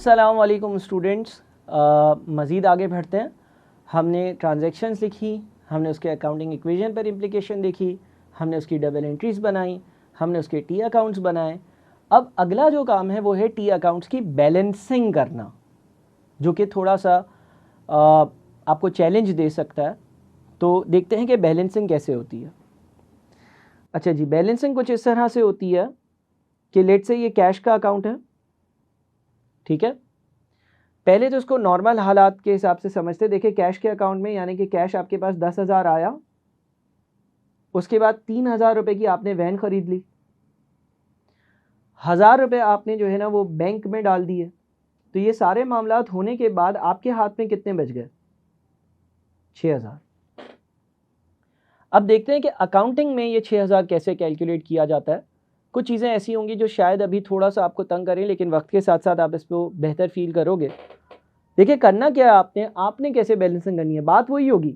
अस्सलाम वालेकुम स्टूडेंट्स। मज़ीद आगे बढ़ते हैं। हमने ट्रांजैक्शंस लिखी, हमने उसके अकाउंटिंग इक्वेशन पर इम्प्लिकेशन देखी, हमने उसकी डबल एंट्रीज बनाई, हमने उसके टी अकाउंट्स बनाए। अब अगला जो काम है वो है टी अकाउंट्स की बैलेंसिंग करना, जो कि थोड़ा सा आपको चैलेंज दे सकता है। तो देखते हैं कि बैलेंसिंग कैसे होती है। अच्छा जी, बैलेंसिंग कुछ इस तरह से होती है कि लेट से ये कैश का अकाउंट है, ठीक है। पहले तो उसको नॉर्मल हालात के हिसाब से समझते। देखिए कैश के अकाउंट में यानी कि कैश आपके पास 10,000 आया, उसके बाद 3,000 रुपये की आपने वैन खरीद ली, 1,000 रुपये आपने जो है ना वो बैंक में डाल दिए। तो ये सारे मामलात होने के बाद आपके हाथ में कितने बच गए? 6,000। अब देखते हैं कि अकाउंटिंग में ये 6,000 कैसे कैलकुलेट किया जाता है। कुछ चीज़ें ऐसी होंगी जो शायद अभी थोड़ा सा आपको तंग करें, लेकिन वक्त के साथ साथ आप इसको बेहतर फील करोगे। देखिए करना क्या है, आपने कैसे बैलेंसिंग करनी है। बात वही होगी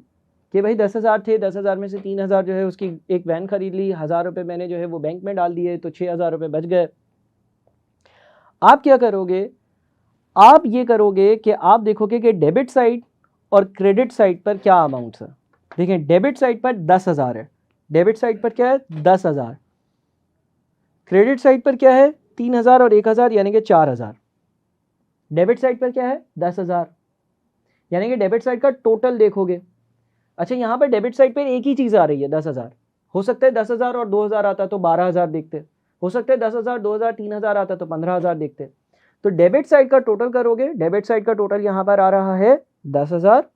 कि भाई 10,000 थे, 10,000 में से 3,000 जो है उसकी एक वैन खरीद ली, 1,000 रुपये मैंने जो है वो बैंक में डाल दिए, तो 6,000 रुपये बच गए। आप क्या करोगे? आप ये करोगे कि आप देखोगे कि डेबिट साइड और क्रेडिट साइड पर क्या अमाउंट्स है। देखें डेबिट साइड पर 10,000 है, डेबिट साइड पर क्या है 10,000, क्रेडिट साइड पर क्या है 3,000 और 1,000 यानी कि 4,000। डेबिट साइड पर क्या है 10,000, यानी कि डेबिट साइड का टोटल देखोगे। अच्छा यहाँ पर डेबिट साइड पर एक ही चीज़ आ रही है 10,000। हो सकता है 10,000 और 2,000 आता तो 12,000 देखते, हो सकता है 10,000 2,000 3,000 आता तो 15,000 देखते। तो डेबिट साइड का टोटल करोगे, डेबिट साइड का टोटल यहाँ पर आ रहा है 10,000,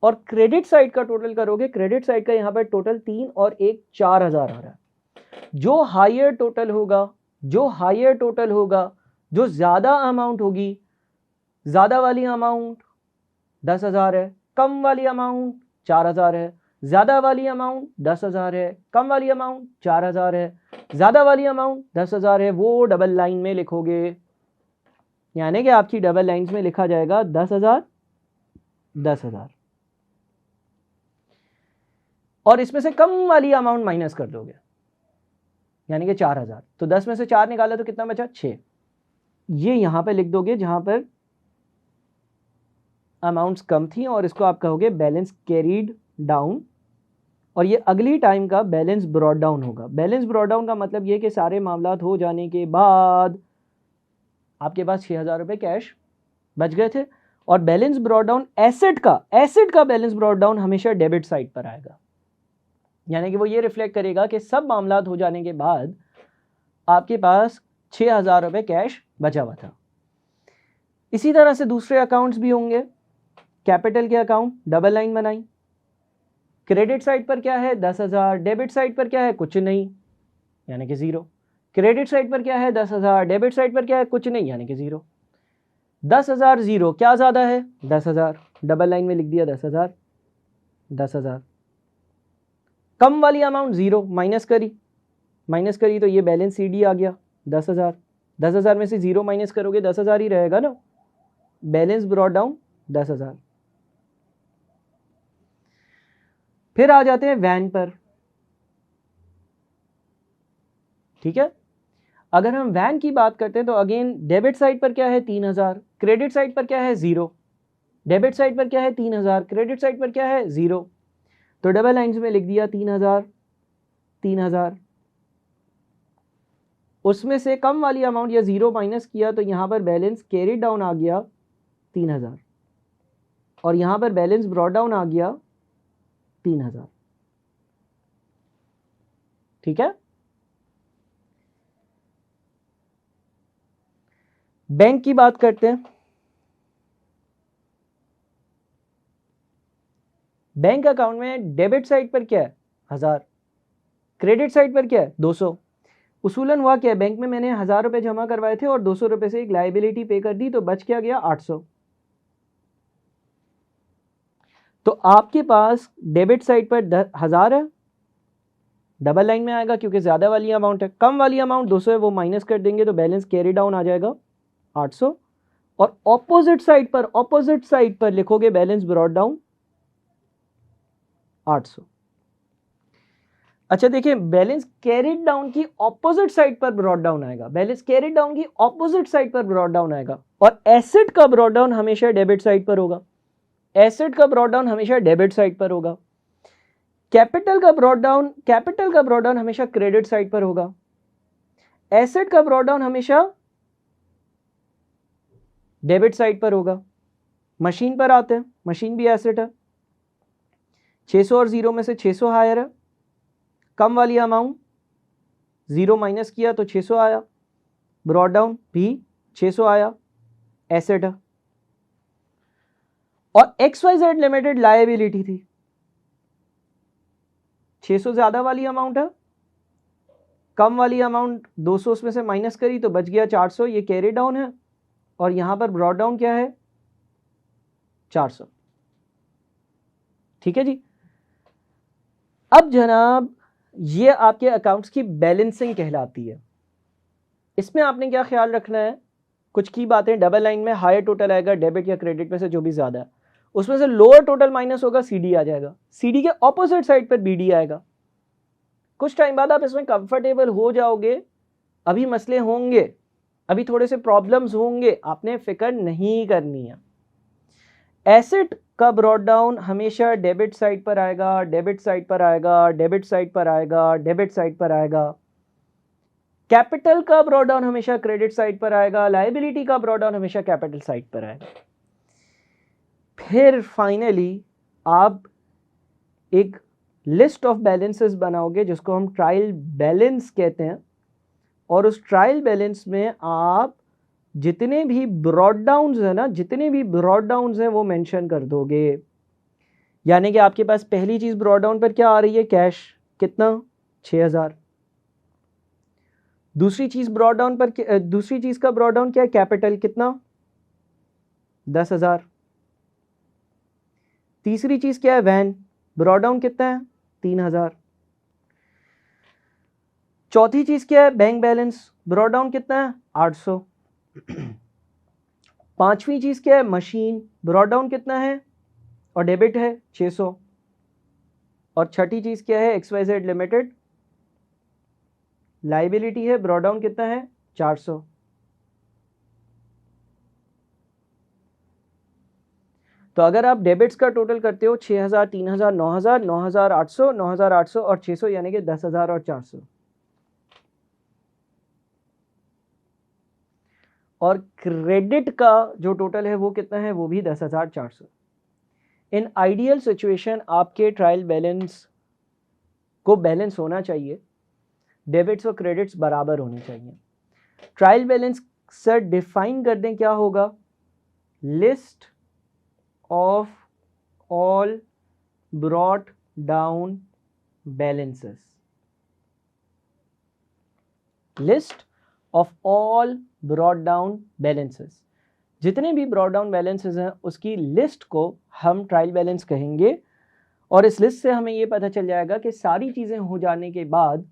और क्रेडिट साइड का टोटल करोगे, क्रेडिट साइड का यहाँ पर टोटल 3 और 1 4,000 आ रहा है। जो हायर टोटल होगा, जो हायर टोटल होगा, जो ज्यादा अमाउंट होगी, ज्यादा वाली अमाउंट 10,000 है, कम वाली अमाउंट 4,000 है, ज्यादा वाली अमाउंट 10,000 है, कम वाली अमाउंट 4,000 है, ज्यादा वाली अमाउंट 10,000 है, वो डबल लाइन में लिखोगे। यानी कि आपकी डबल लाइंस में लिखा जाएगा 10,000 10,000, और इसमें से कम वाली अमाउंट माइनस कर दोगे, यानी कि 4,000। तो 10 में से 4 निकाला तो कितना बचा 6। ये यहां पर लिख दोगे जहां पर अमाउंट्स कम थी, और इसको आप कहोगे बैलेंस कैरीड डाउन, और ये अगली टाइम का बैलेंस ब्रॉट डाउन होगा। बैलेंस ब्रॉट डाउन का मतलब ये कि सारे मामलात हो जाने के बाद आपके पास 6,000 रुपये कैश बच गए थे। और बैलेंस ब्रॉट डाउन एसेट का बैलेंस ब्रॉट डाउन हमेशा डेबिट साइड पर आएगा, यानी कि वो ये रिफ्लेक्ट करेगा कि सब मामलात हो जाने के बाद आपके पास 6,000 रुपये कैश बचा हुआ था। इसी तरह से दूसरे अकाउंट्स भी होंगे। कैपिटल के अकाउंट डबल लाइन बनाई, क्रेडिट साइड पर क्या है 10,000, डेबिट साइड पर क्या है कुछ नहीं, यानी कि 0। क्रेडिट साइड पर क्या है 10,000, डेबिट साइड पर क्या है कुछ नहीं, यानी कि 0। 10,000 0, क्या ज्यादा है 10,000, डबल लाइन में लिख दिया 10,000 10,000। कम वाली अमाउंट 0, माइनस करी तो ये बैलेंस सीडी आ गया 10,000। 10,000 में से 0 माइनस करोगे 10,000 ही रहेगा ना, बैलेंस ब्रॉट डाउन 10,000। फिर आ जाते हैं वैन पर, ठीक है। अगर हम वैन की बात करते हैं तो अगेन डेबिट साइड पर क्या है 3,000, क्रेडिट साइड पर क्या है 0, डेबिट साइड पर क्या है 3,000, क्रेडिट साइड पर क्या है 0। तो डबल लाइंस में लिख दिया 3,000 3,000। उसमें से कम वाली अमाउंट या 0 माइनस किया तो यहां पर बैलेंस कैरी डाउन आ गया 3,000, और यहां पर बैलेंस ब्रॉट डाउन आ गया 3,000, ठीक है। बैंक की बात करते हैं। बैंक अकाउंट में डेबिट साइड पर क्या है 1,000, क्रेडिट साइड पर क्या है 200। उसूलन हुआ क्या है, बैंक में मैंने 1,000 रुपये जमा करवाए थे और 200 रुपये से एक लायबिलिटी पे कर दी, तो बच क्या गया 800। तो आपके पास डेबिट साइड पर 1,000 है, डबल लाइन में आएगा क्योंकि ज्यादा वाली अमाउंट है, कम वाली अमाउंट 200 है, वो माइनस कर देंगे तो बैलेंस कैरी डाउन आ जाएगा 800। और ऑपोजिट साइड पर लिखोगे बैलेंस ब्रॉट डाउन 800। अच्छा देखिए, बैलेंस कैरिड डाउन की ऑपोजिट साइड पर ब्रॉट डाउन आएगा, बैलेंस कैरिड डाउन की ऑपोजिट साइड पर ब्रॉट डाउन आएगा, और एसेट का ब्रॉट डाउन हमेशा डेबिट साइड पर होगा, एसेट का ब्रॉट डाउन हमेशा डेबिट साइड पर होगा। कैपिटल का ब्रॉट डाउन हमेशा क्रेडिट साइड पर होगा। एसेट का ब्रॉट डाउन हमेशा डेबिट साइड पर होगा। मशीन पर आते हैं, मशीन भी एसेट है, 600 और 0 में से 600 हायर है, कम वाली अमाउंट 0 माइनस किया तो 600 आया, ब्रॉट डाउन भी 600 आया, एसेट है। और XYZ लिमिटेड लायबिलिटी थी, 600 ज्यादा वाली अमाउंट है, कम वाली अमाउंट 200 उसमें से माइनस करी तो बच गया 400, ये कैरी डाउन है, और यहां पर ब्रॉट डाउन क्या है 400। ठीक है जी। अब जनाब ये आपके अकाउंट्स की बैलेंसिंग कहलाती है। इसमें आपने क्या ख्याल रखना है, कुछ की बातें, डबल लाइन में हायर टोटल आएगा डेबिट या क्रेडिट में से जो भी ज्यादा है, उसमें से लोअर टोटल माइनस होगा, CD आ जाएगा, CD के ऑपोजिट साइड पर BD आएगा। कुछ टाइम बाद आप इसमें कंफर्टेबल हो जाओगे, अभी मसले होंगे, अभी थोड़े से प्रॉब्लम्स होंगे, आपने फिक्र नहीं करनी है। एसेट का ब्रॉट डाउन हमेशा डेबिट साइड पर आएगा, डेबिट साइड पर आएगा, डेबिट साइड पर आएगा, डेबिट साइड पर आएगा। कैपिटल का ब्रॉट डाउन हमेशा क्रेडिट साइड पर आएगा, लायबिलिटी का ब्रॉट डाउन हमेशा कैपिटल साइड पर आएगा। फिर फाइनली आप एक लिस्ट ऑफ बैलेंसेस बनाओगे जिसको हम ट्रायल बैलेंस कहते हैं, और उस ट्रायल बैलेंस में आप जितने भी ब्रॉट डाउन्स है ना, जितने भी ब्रॉट डाउन्स हैं वो मेंशन कर दोगे। यानी कि आपके पास पहली चीज ब्रॉट डाउन पर क्या आ रही है, कैश कितना 6000। दूसरी चीज ब्रॉट डाउन पर, दूसरी चीज का ब्रॉट डाउन क्या है, कैपिटल कितना 10,000। तीसरी चीज क्या है, वैन, ब्रॉट डाउन कितना है 3000। चौथी चीज क्या है, बैंक बैलेंस, ब्रॉट डाउन कितना है 800। पांचवी चीज क्या है, मशीन, ब्रॉट डाउन कितना है और डेबिट है 600। और छठी चीज क्या है, XYZ लिमिटेड लायबिलिटी है, ब्रॉट डाउन कितना है 400। तो अगर आप डेबिट्स का टोटल करते हो 6000, 3000, 9000, 9800, 9800 और 600 यानी कि 10,000 और 400। और क्रेडिट का जो टोटल है वो कितना है, वो भी 10,400। इन आइडियल सिचुएशन आपके ट्रायल बैलेंस को बैलेंस होना चाहिए, डेबिट्स और क्रेडिट्स बराबर होने चाहिए। ट्रायल बैलेंस सर डिफाइन कर दें क्या होगा, list of all brought down balances, list of all brought down balances, जितने भी ब्रॉट डाउन बैलेंसेस हैं उसकी लिस्ट को हम ट्रायल बैलेंस कहेंगे। और इस लिस्ट से हमें ये पता चल जाएगा कि सारी चीज़ें हो जाने के बाद,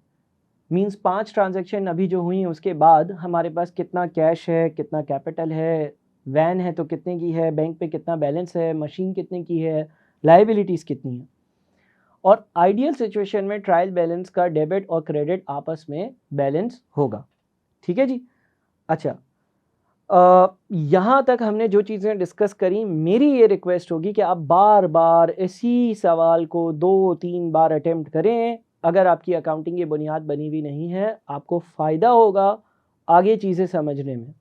मींस 5 ट्रांजैक्शन अभी जो हुई उसके बाद हमारे पास कितना कैश है, कितना कैपिटल है, वैन है तो कितने की है, बैंक पे कितना बैलेंस है, मशीन कितने की है, लायबिलिटीज़ कितनी है। और आइडियल सिचुएशन में ट्रायल बैलेंस का डेबिट और क्रेडिट आपस में बैलेंस होगा। ठीक है जी। अच्छा, यहाँ तक हमने जो चीज़ें डिस्कस करी, मेरी ये रिक्वेस्ट होगी कि आप बार बार इसी सवाल को 2-3 बार अटेम्प्ट करें। अगर आपकी अकाउंटिंग की बुनियाद बनी हुई नहीं है, आपको फ़ायदा होगा आगे चीज़ें समझने में।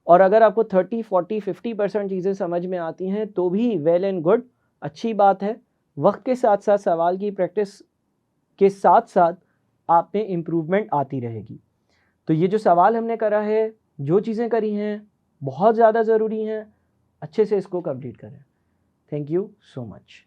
और अगर आपको 30, 40, 50% चीज़ें समझ में आती हैं तो भी वेल एंड गुड, अच्छी बात है। वक्त के साथ साथ सवाल की प्रैक्टिस के साथ साथ आप में इम्प्रूवमेंट आती रहेगी। तो ये जो सवाल हमने करा है, जो चीज़ें करी हैं, बहुत ज़्यादा ज़रूरी हैं, अच्छे से इसको कंप्लीट करें। Thank you so much.